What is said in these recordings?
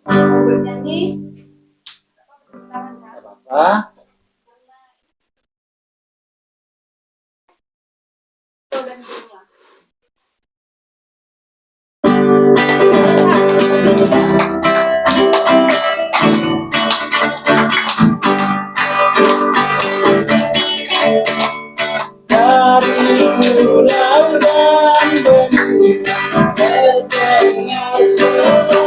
Bernyanyi apa? Dari pulau dan benua terdengar selalu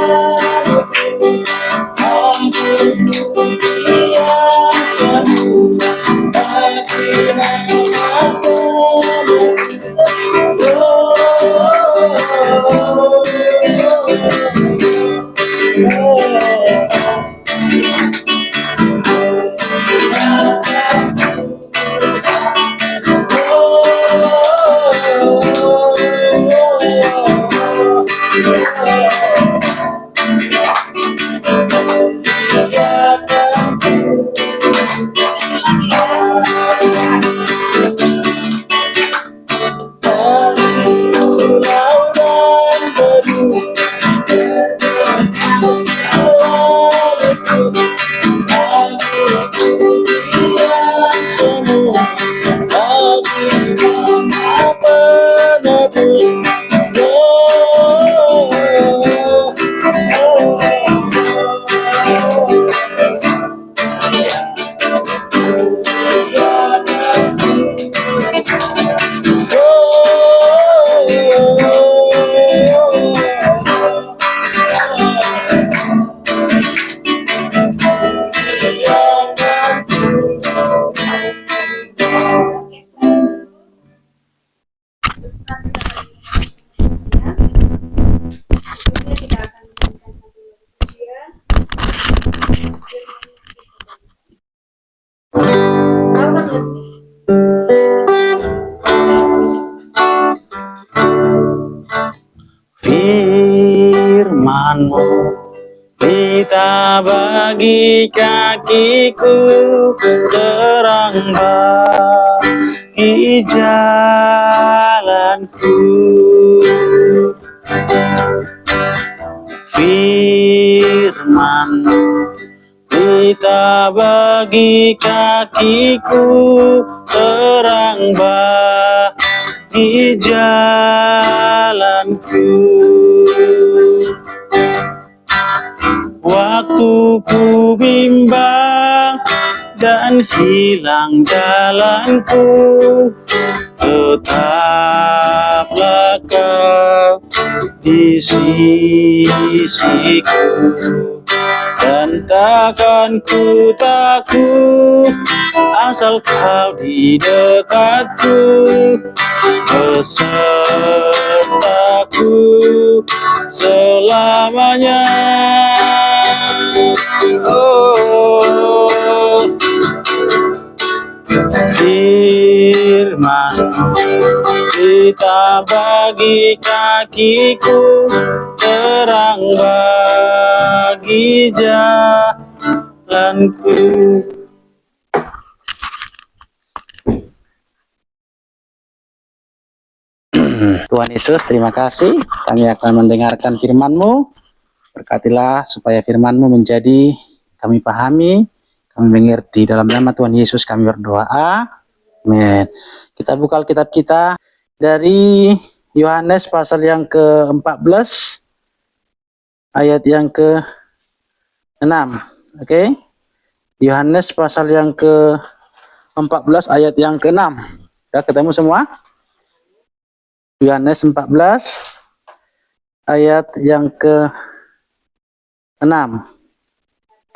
yang semu bagi mata. Firman-Mu Pita bagi kakiku, terang bagi jalanku. Firman-Mu Pita bagi kakiku, terang bagi jalanku. Waktu ku bimbang dan hilang jalanku, tetaplah Kau di sisiku, dan takkan ku takut asal Kau di dekatku, besertaku selamanya. Oh, Firman Pita bagi kakiku, terang bagi jalanku. Tuhan Yesus, terima kasih. Kami akan mendengarkan firman-Mu. Berkatilah supaya firman-Mu menjadi kami pahami, kami mengerti. Dalam nama Tuhan Yesus kami berdoa. Amin. Kita buka Alkitab kita dari Yohanes pasal yang ke-14 ayat yang ke-6. Oke. Yohanes pasal yang ke-14 ayat yang ke-6. Sudah ketemu semua? Yohanes 14 ayat yang ke-6.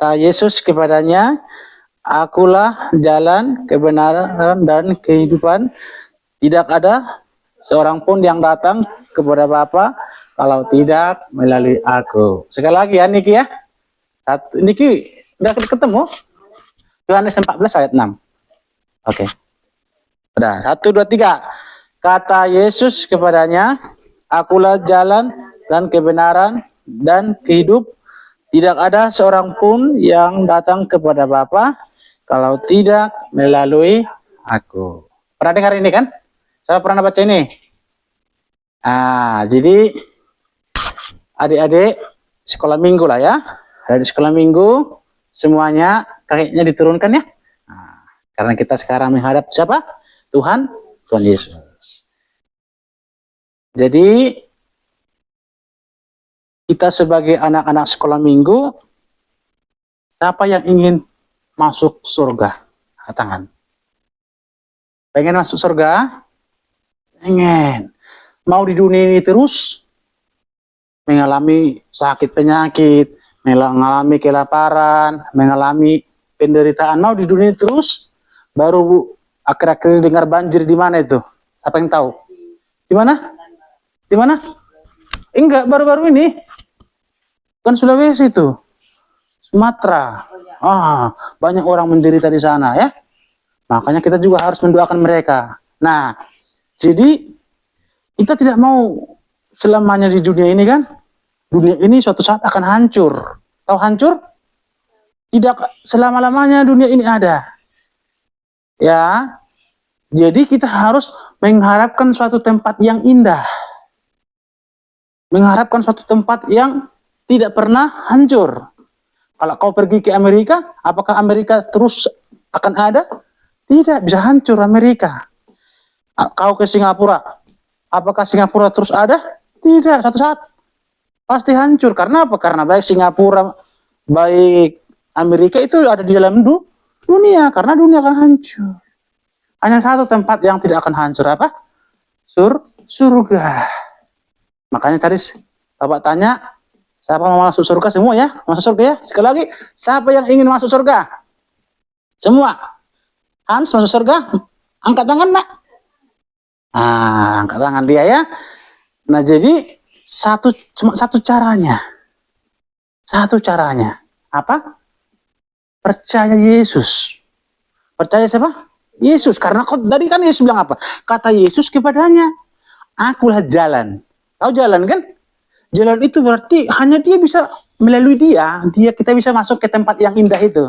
Kata Yesus kepadanya, "Akulah jalan, kebenaran, dan kehidupan. Tidak ada seorang pun yang datang kepada Bapa kalau tidak melalui aku." Sekali lagi ya Niki ya. Niki udah ketemu? Yohanes 14 ayat 6. Oke. Udah, 1, 2, 3. Kata Yesus kepadanya, "Akulah jalan dan kebenaran dan kehidup. Tidak ada seorang pun yang datang kepada Bapa kalau tidak melalui aku." Pernah dengar ini kan? Saya pernah baca ini. Jadi adik-adik sekolah minggu lah ya. Dari sekolah minggu semuanya kayaknya diturunkan ya. Karena kita sekarang menghadap siapa? Tuhan Yesus. Jadi kita sebagai anak-anak sekolah minggu, siapa yang ingin masuk surga? Angkat tangan. Pengen masuk surga? Pengen. Mau di dunia ini terus mengalami sakit penyakit, mengalami kelaparan, mengalami penderitaan. Mau di dunia ini terus? Baru akhir-akhir dengar banjir di mana itu? Siapa yang tahu? Di mana? Di mana? Enggak, baru-baru ini. Kan Sulawesi itu. Sumatera. Banyak orang menderita di sana ya. Makanya kita juga harus mendoakan mereka. Nah, jadi kita tidak mau selamanya di dunia ini kan. Dunia ini suatu saat akan hancur. Tahu hancur? Tidak selama-lamanya dunia ini ada. Ya. Jadi kita harus mengharapkan suatu tempat yang indah. Mengharapkan suatu tempat yang tidak pernah hancur. Kalau kau pergi ke Amerika, apakah Amerika terus akan ada? Tidak, bisa hancur Amerika. Kau ke Singapura, apakah Singapura terus ada? Tidak, satu saat pasti hancur. Karena apa? Karena baik Singapura, baik Amerika itu ada di dalam dunia. Karena dunia akan hancur. Hanya satu tempat yang tidak akan hancur, apa? Surga. Makanya tadi Bapak tanya, siapa mau masuk surga? Semua ya, masuk surga ya. Sekali lagi, siapa yang ingin masuk surga? Semua. Hans masuk surga? Angkat tangan, Nak. Angkat tangan dia ya. Nah, jadi cuma satu caranya. Satu caranya. Apa? Percaya Yesus. Percaya siapa? Yesus. Karena tadi kan Yesus bilang apa? Kata Yesus kepadanya, "Akulah jalan." Tahu jalan kan? Jalan itu berarti hanya dia bisa melalui dia kita bisa masuk ke tempat yang indah itu.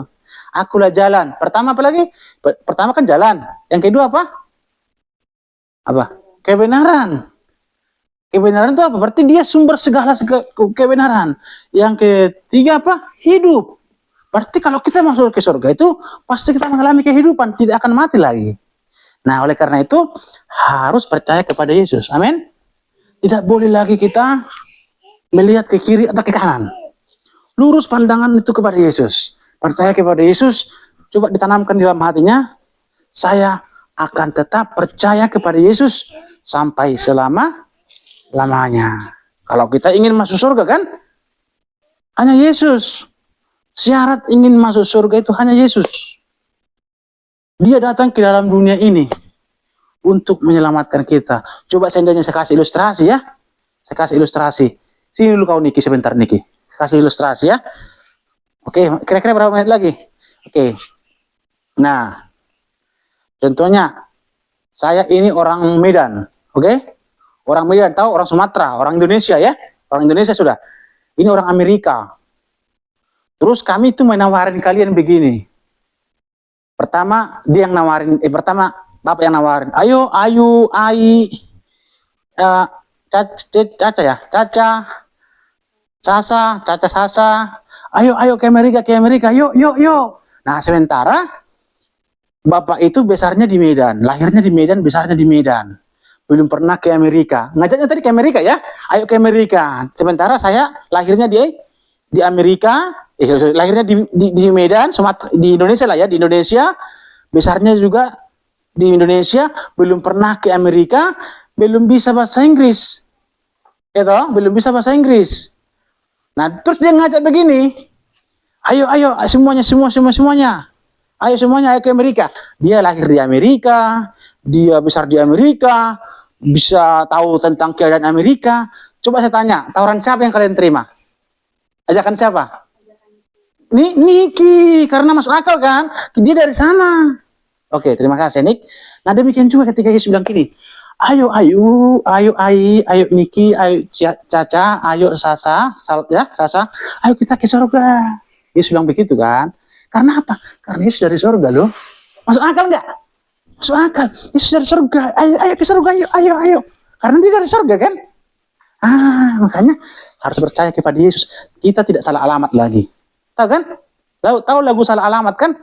Akulah jalan. Pertama apa lagi? Pertama kan jalan. Yang kedua apa? Apa? Kebenaran. Kebenaran itu apa? Berarti dia sumber segala kebenaran. Yang ketiga apa? Hidup. Berarti kalau kita masuk ke surga itu pasti kita mengalami kehidupan, tidak akan mati lagi. Nah, oleh karena itu harus percaya kepada Yesus. Amin. Tidak boleh lagi kita melihat ke kiri atau ke kanan. Lurus pandangan itu kepada Yesus. Percaya kepada Yesus, coba ditanamkan di dalam hatinya. Saya akan tetap percaya kepada Yesus sampai selama-lamanya. Kalau kita ingin masuk surga kan, hanya Yesus. Syarat ingin masuk surga itu hanya Yesus. Dia datang ke dalam dunia ini untuk menyelamatkan kita. Coba seandainya saya kasih ilustrasi ya. Saya kasih ilustrasi. Sini dulu kau Niki sebentar Niki. Kasih ilustrasi ya. Oke, kira-kira berapa menit lagi? Oke. Nah, contohnya saya ini orang Medan, oke? Orang Medan tahu, orang Sumatera, orang Indonesia ya. Orang Indonesia sudah. Ini orang Amerika. Terus kami itu menawarin kalian begini. Pertama dia yang nawarin, pertama Bapak yang nawarin, ayo, Ai, Caca ya, Caca, Sasa, Ayo, ayo ke Amerika, yuk, yuk, yuk. Nah, sementara bapak itu besarnya di Medan, lahirnya di Medan, besarnya di Medan. Belum pernah ke Amerika. Ngajaknya tadi ke Amerika ya. Ayo ke Amerika. Sementara saya lahirnya di Amerika, lahirnya di Medan, di Indonesia lah ya, di Indonesia. Besarnya juga di Indonesia, belum pernah ke Amerika, belum bisa bahasa Inggris. Ya toh, belum bisa bahasa Inggris. Nah, terus dia ngajak begini. Ayo, ayo, semuanya. Ayo semuanya, ayo ke Amerika. Dia lahir di Amerika, dia besar di Amerika, bisa tahu tentang keadaan Amerika. Coba saya tanya, tawaran siapa yang kalian terima? Ajakan siapa? Niki, karena masuk akal kan? Dia dari sana. Oke, terima kasih Nik. Nah, demikian juga ketika Yesus bilang gini, ayo, ayo, ayo, ayo Niki, ayo Caca, ayo Sasa, Sasa, ayo kita ke surga. Yesus bilang begitu kan? Karena apa? Karena Yesus dari surga loh. Masuk akal nggak? Masuk akal. Yesus dari surga. Ayo, ayo ke surga, ayo, ayo, ayo. Karena dia dari surga kan? Makanya harus percaya kepada Yesus. Kita tidak salah alamat lagi. Tahu kan? Tahu lagu salah alamat kan?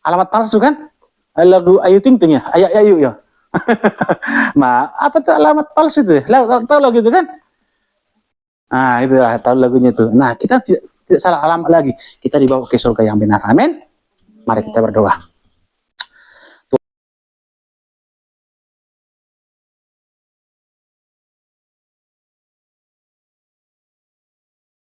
Alamat palsu kan? Lagu Ayu Ting Ting ya? Ayu ya. Apa tuh alamat palsu itu? Tahu lagu itu kan? Nah, itulah tahu lagunya itu. Nah, kita tidak salah alamat lagi. Kita dibawa ke surga yang benar. Amin. Mari kita berdoa.